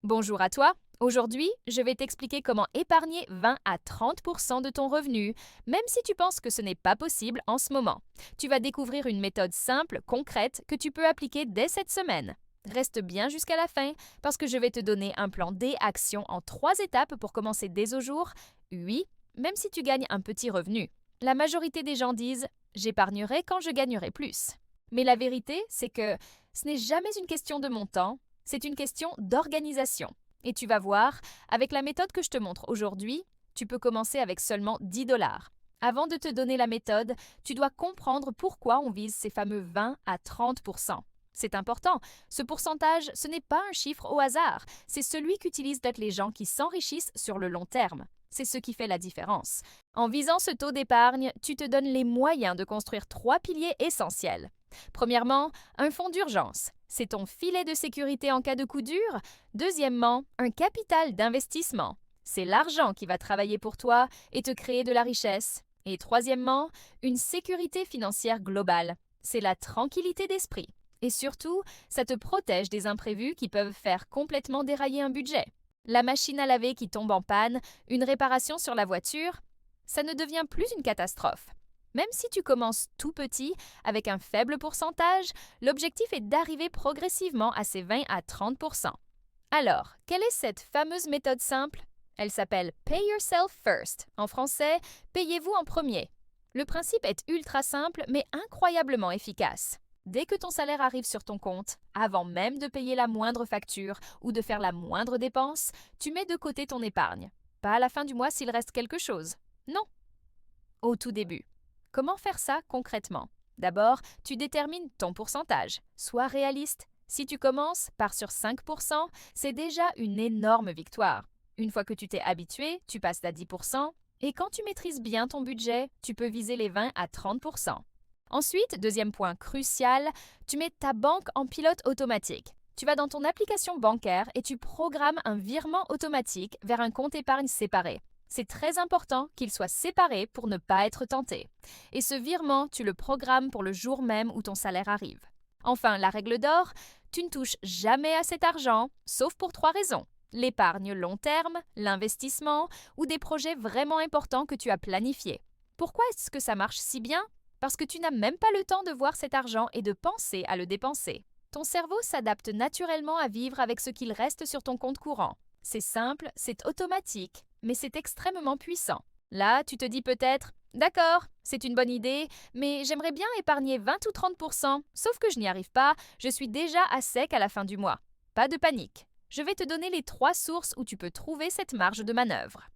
Bonjour à toi. Aujourd'hui, je vais t'expliquer comment épargner 20 à 30% de ton revenu, même si tu penses que ce n'est pas possible en ce moment. Tu vas découvrir une méthode simple, concrète, que tu peux appliquer dès cette semaine. Reste bien jusqu'à la fin parce que je vais te donner un plan d'action en 3 étapes pour commencer dès au jour. Oui, même si tu gagnes un petit revenu. La majorité des gens disent j'épargnerai quand je gagnerai plus. Mais la vérité, c'est que ce n'est jamais une question de montant, c'est une question d'organisation. Et tu vas voir, avec la méthode que je te montre aujourd'hui, tu peux commencer avec seulement 10 dollars. Avant de te donner la méthode, tu dois comprendre pourquoi on vise ces fameux 20 à 30%. C'est important. Ce pourcentage, ce n'est pas un chiffre au hasard. C'est celui qu'utilisent les gens qui s'enrichissent sur le long terme. C'est ce qui fait la différence. En visant ce taux d'épargne, tu te donnes les moyens de construire 3 piliers essentiels. Premièrement, un fonds d'urgence. C'est ton filet de sécurité en cas de coup dur. Deuxièmement, un capital d'investissement. C'est l'argent qui va travailler pour toi et te créer de la richesse. Et troisièmement, une sécurité financière globale. C'est la tranquillité d'esprit. Et surtout, ça te protège des imprévus qui peuvent faire complètement dérailler un budget. La machine à laver qui tombe en panne, une réparation sur la voiture, ça ne devient plus une catastrophe. Même si tu commences tout petit, avec un faible pourcentage, l'objectif est d'arriver progressivement à ces 20 à 30%. Alors, quelle est cette fameuse méthode simple? Elle s'appelle Pay Yourself First. En français, payez-vous en premier. Le principe est ultra simple mais incroyablement efficace. Dès que ton salaire arrive sur ton compte, avant même de payer la moindre facture ou de faire la moindre dépense, tu mets de côté ton épargne. Pas à la fin du mois s'il reste quelque chose. Non. Au tout début. Comment faire ça concrètement? D'abord, tu détermines ton pourcentage. Sois réaliste. Si tu commences, pars sur 5%, c'est déjà une énorme victoire. Une fois que tu t'es habitué, tu passes à 10%, et quand tu maîtrises bien ton budget, tu peux viser les 20 à 30%. Ensuite, deuxième point crucial, tu mets ta banque en pilote automatique. Tu vas dans ton application bancaire et tu programmes un virement automatique vers un compte épargne séparé. C'est très important qu'il soit séparé pour ne pas être tenté. Et ce virement, tu le programmes pour le jour même où ton salaire arrive. Enfin, la règle d'or, tu ne touches jamais à cet argent, sauf pour 3 raisons. L'épargne long terme, l'investissement ou des projets vraiment importants que tu as planifiés. Pourquoi est-ce que ça marche si bien? Parce que tu n'as même pas le temps de voir cet argent et de penser à le dépenser. Ton cerveau s'adapte naturellement à vivre avec ce qu'il reste sur ton compte courant. C'est simple, c'est automatique, mais c'est extrêmement puissant. Là, tu te dis peut-être d'accord, c'est une bonne idée, mais j'aimerais bien épargner 20 ou 30%, sauf que je n'y arrive pas, je suis déjà à sec à la fin du mois. Pas de panique. Je vais te donner les 3 sources où tu peux trouver cette marge de manœuvre.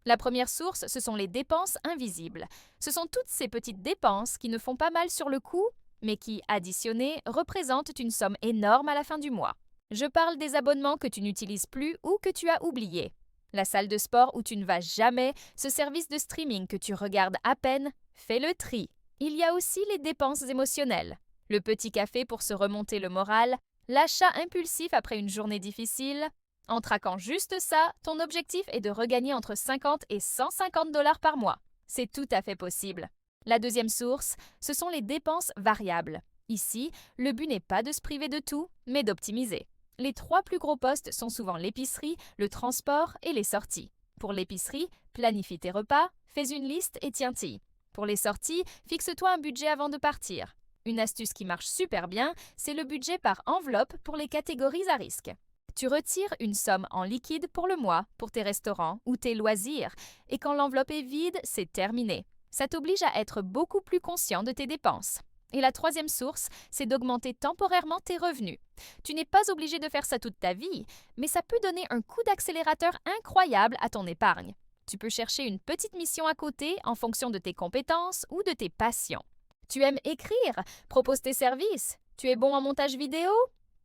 La première source, ce sont les dépenses invisibles. Ce sont toutes ces petites dépenses qui ne font pas mal sur le coup, mais qui, additionnées, représentent une somme énorme à la fin du mois. Je parle des abonnements que tu n'utilises plus ou que tu as oubliés. La salle de sport où tu ne vas jamais, ce service de streaming que tu regardes à peine, fais le tri. Il y a aussi les dépenses émotionnelles. Le petit café pour se remonter le moral, l'achat impulsif après une journée difficile. En traquant juste ça, ton objectif est de regagner entre 50 et 150 dollars par mois. C'est tout à fait possible. La deuxième source, ce sont les dépenses variables. Ici, le but n'est pas de se priver de tout, mais d'optimiser. Les 3 plus gros postes sont souvent l'épicerie, le transport et les sorties. Pour l'épicerie, planifie tes repas, fais une liste et tiens-t'y. Pour les sorties, fixe-toi un budget avant de partir. Une astuce qui marche super bien, c'est le budget par enveloppe pour les catégories à risque. Tu retires une somme en liquide pour le mois, pour tes restaurants ou tes loisirs, et quand l'enveloppe est vide, c'est terminé. Ça t'oblige à être beaucoup plus conscient de tes dépenses. Et la troisième source, c'est d'augmenter temporairement tes revenus. Tu n'es pas obligé de faire ça toute ta vie, mais ça peut donner un coup d'accélérateur incroyable à ton épargne. Tu peux chercher une petite mission à côté en fonction de tes compétences ou de tes passions. Tu aimes écrire? Propose tes services. Tu es bon en montage vidéo?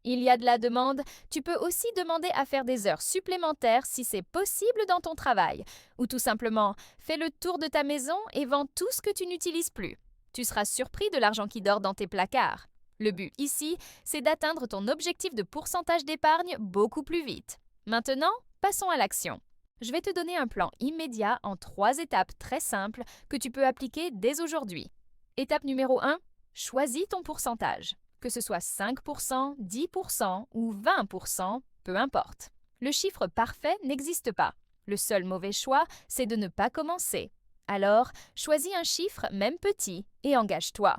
Il y a de la demande, tu peux aussi demander à faire des heures supplémentaires si c'est possible dans ton travail, ou tout simplement, fais le tour de ta maison et vends tout ce que tu n'utilises plus. Tu seras surpris de l'argent qui dort dans tes placards. Le but ici, c'est d'atteindre ton objectif de pourcentage d'épargne beaucoup plus vite. Maintenant, passons à l'action. Je vais te donner un plan immédiat en 3 étapes très simples que tu peux appliquer dès aujourd'hui. Étape numéro 1, choisis ton pourcentage. Que ce soit 5%, 10% ou 20%, peu importe. Le chiffre parfait n'existe pas. Le seul mauvais choix, c'est de ne pas commencer. Alors, choisis un chiffre, même petit, et engage-toi.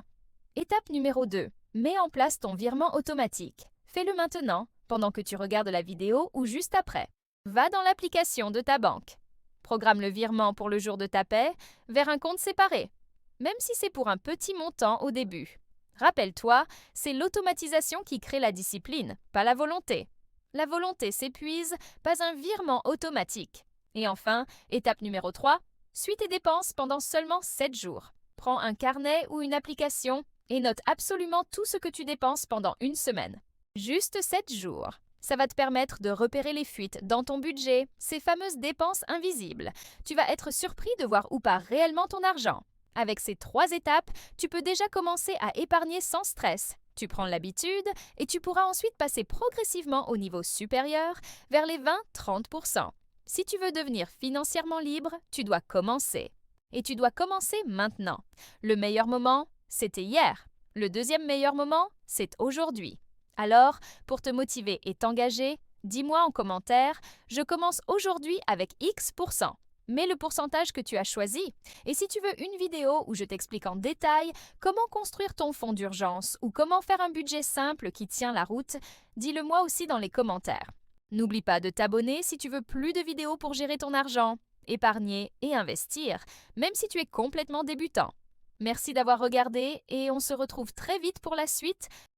Étape numéro 2. Mets en place ton virement automatique. Fais-le maintenant, pendant que tu regardes la vidéo ou juste après. Va dans l'application de ta banque. Programme le virement pour le jour de ta paie vers un compte séparé, même si c'est pour un petit montant au début. Rappelle-toi, c'est l'automatisation qui crée la discipline, pas la volonté. La volonté s'épuise, pas un virement automatique. Et enfin, étape numéro 3, suis tes dépenses pendant seulement 7 jours. Prends un carnet ou une application et note absolument tout ce que tu dépenses pendant une semaine. Juste 7 jours. Ça va te permettre de repérer les fuites dans ton budget, ces fameuses dépenses invisibles. Tu vas être surpris de voir où part réellement ton argent. Avec ces 3 étapes, tu peux déjà commencer à épargner sans stress. Tu prends l'habitude et tu pourras ensuite passer progressivement au niveau supérieur, vers les 20-30%. Si tu veux devenir financièrement libre, tu dois commencer. Et tu dois commencer maintenant. Le meilleur moment, c'était hier. Le deuxième meilleur moment, c'est aujourd'hui. Alors, pour te motiver et t'engager, dis-moi en commentaire, je commence aujourd'hui avec X%. Mets le pourcentage que tu as choisi. Et si tu veux une vidéo où je t'explique en détail comment construire ton fonds d'urgence ou comment faire un budget simple qui tient la route, dis-le moi aussi dans les commentaires. N'oublie pas de t'abonner si tu veux plus de vidéos pour gérer ton argent, épargner et investir, même si tu es complètement débutant. Merci d'avoir regardé et on se retrouve très vite pour la suite.